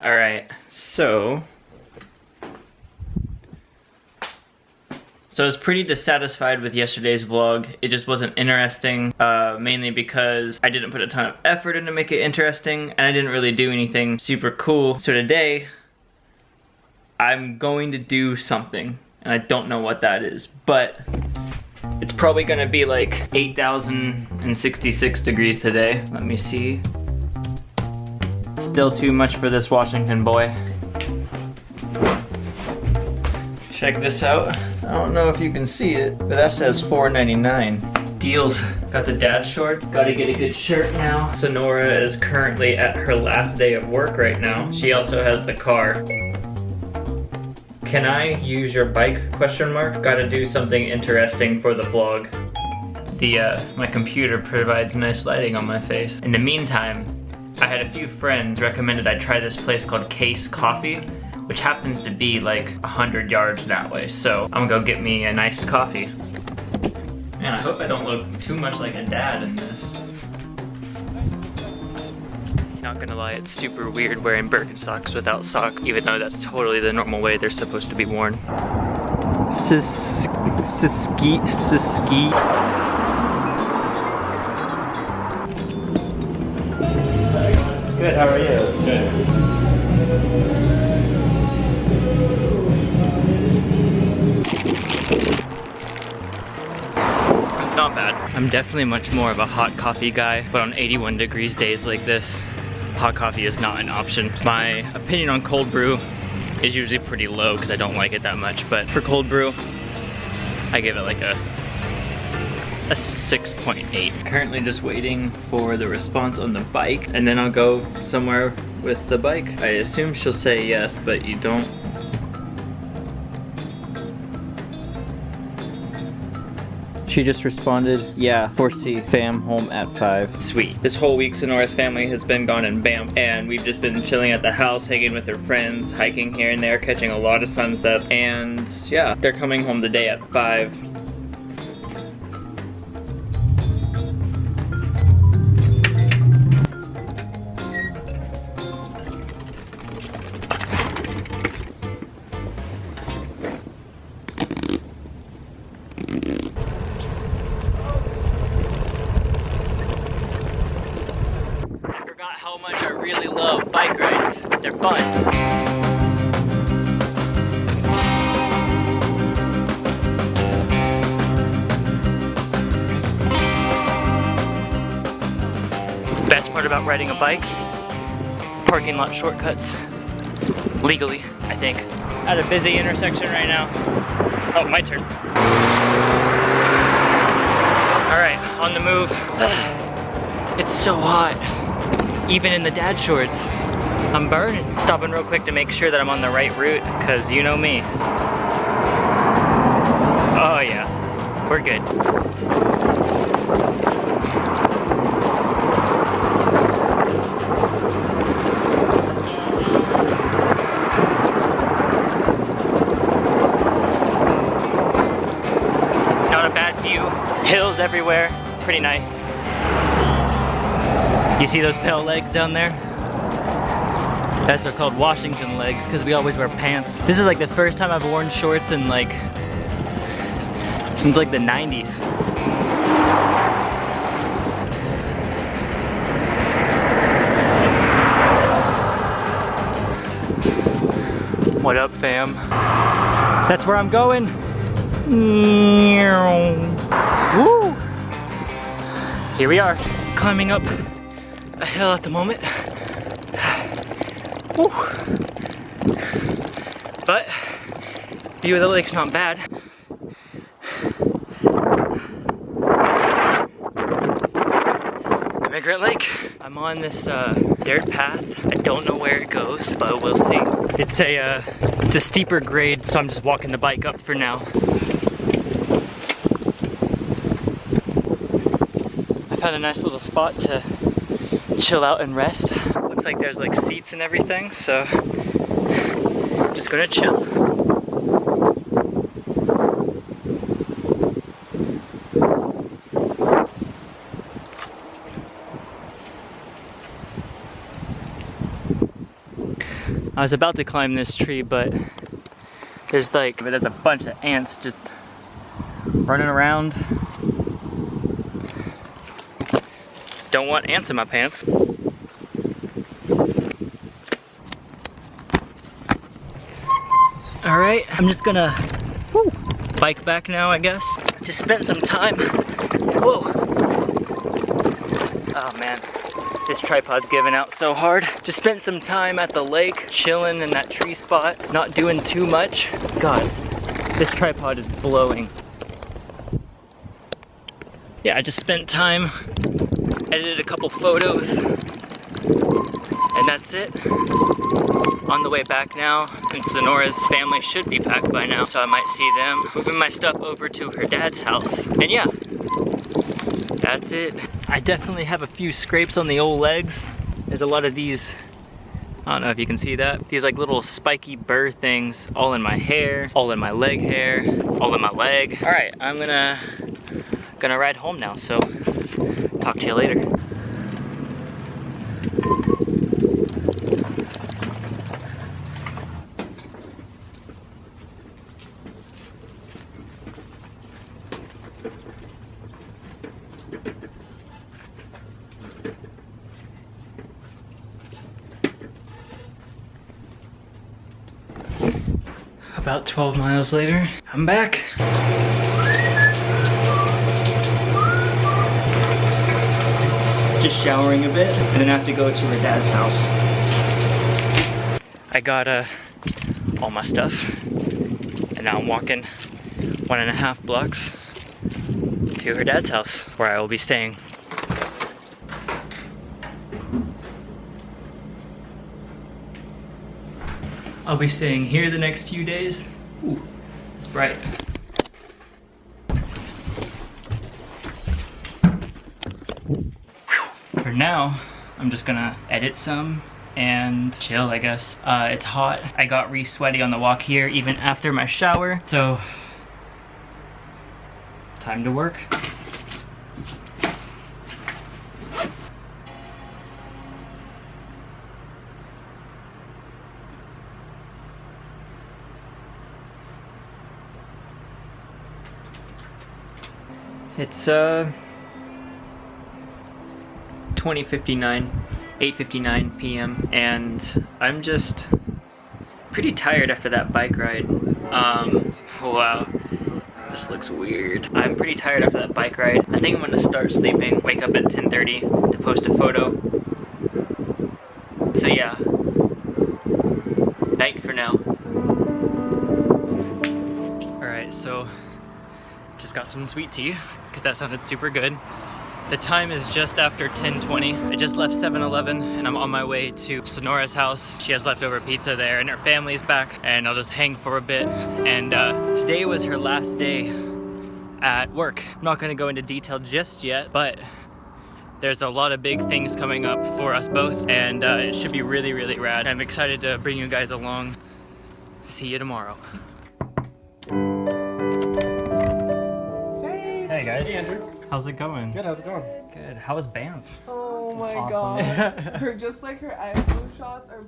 Alright, so I was pretty dissatisfied with yesterday's vlog. It just wasn't interesting, mainly because I didn't put a ton of effort in to make it interesting, and I didn't really do anything super cool. So today, I'm going to do something, and I don't know what that is, but it's probably gonna be like 8,066 degrees today. Let me see. Still too much for this Washington boy. Check this out. I don't know if you can see it, but that says $4.99. Deals. Got the dad shorts. Gotta get a good shirt now. Sonora is currently at her last day of work right now. She also has the car. Can I use your bike? Question mark. Gotta do something interesting for the vlog. My computer provides nice lighting on my face. In the meantime, I had a few friends recommended I try this place called Case Coffee, which happens to be like 100 yards that way. So I'm gonna go get me a nice coffee. Man, I hope I don't look too much like a dad in this. Not gonna lie, it's super weird wearing Birkenstocks without socks, even though that's totally the normal way they're supposed to be worn. Siski. Good, how are you? Good. It's not bad. I'm definitely much more of a hot coffee guy, but on 81 degrees days like this, hot coffee is not an option. My opinion on cold brew is usually pretty low because I don't like it that much, but for cold brew, I give it like a 6.8. Currently just waiting for the response on the bike, and then I'll go somewhere with the bike. I assume she'll say yes, but you don't. She just responded, yeah, foresee fam home at 5. Sweet. This whole week Sonora's family has been gone in Banff, and we've just been chilling at the house, hanging with her friends, hiking here and there, catching a lot of sunsets, and yeah, they're coming home today at 5. How much I really love bike rides. They're fun. Best part about riding a bike? Parking lot shortcuts. Legally, I think. At a busy intersection right now. Oh, my turn. Alright, on the move. It's so hot. Even in the dad shorts, I'm burning. Stopping real quick to make sure that I'm on the right route, because you know me. Oh yeah, we're good. Not a bad view. Hills everywhere, pretty nice. You see those pale legs down there? That's are called Washington legs because we always wear pants. This is like the first time I've worn shorts in like, since like the 90s. What up, fam? That's where I'm going. Woo! Here we are, climbing up a hill at the moment. Woo. But view of the lake's not bad. Emigrant Lake. I'm on this dirt path. I don't know where it goes, but we'll see. It's a steeper grade, so I'm just walking the bike up for now. I found a nice little spot to chill out and rest. Looks like there's like seats and everything, so just gonna chill. I was about to climb this tree, but there's a bunch of ants just running around. Don't want ants in my pants. All right, I'm just gonna bike back now, I guess. Just spent some time. Whoa. Oh man, this tripod's giving out so hard. Just spent some time at the lake, chilling in that tree spot, not doing too much. God, this tripod is blowing. Yeah, I just spent time, edited a couple photos, and that's it. On the way back now, and Sonora's family should be back by now, so I might see them. Moving my stuff over to her dad's house. And yeah, that's it. I definitely have a few scrapes on the old legs. There's a lot of these, I don't know if you can see that. These like little spiky burr things all in my hair, all in my leg hair, all in my leg. All right, I'm gonna ride home now, so talk to you later. About 12 miles later, I'm back. Just showering a bit, and then I have to go to her dad's house. I got all my stuff, and now I'm walking 1.5 blocks to her dad's house, where I will be staying. I'll be staying here the next few days. Ooh, it's bright. For now, I'm just gonna edit some and chill, I guess. It's hot. I got re-sweaty on the walk here even after my shower, so time to work. It's 8:59 p.m. and I'm just pretty tired after that bike ride. Wow, this looks weird. I'm pretty tired after that bike ride. I think I'm gonna start sleeping, wake up at 10:30 to post a photo. So yeah, night for now. Alright, so just got some sweet tea, because that sounded super good. The time is just after 10:20. I just left 7-Eleven and I'm on my way to Sonora's house. She has leftover pizza there and her family's back, and I'll just hang for a bit. And today was her last day at work. I'm not gonna go into detail just yet, but there's a lot of big things coming up for us both, and it should be really, really rad. I'm excited to bring you guys along. See you tomorrow. Hey guys. Hey Andrew. How's it going? Good, how's it going? Good. How was Banff? Oh my awesome. god. Just like her iPhone shots are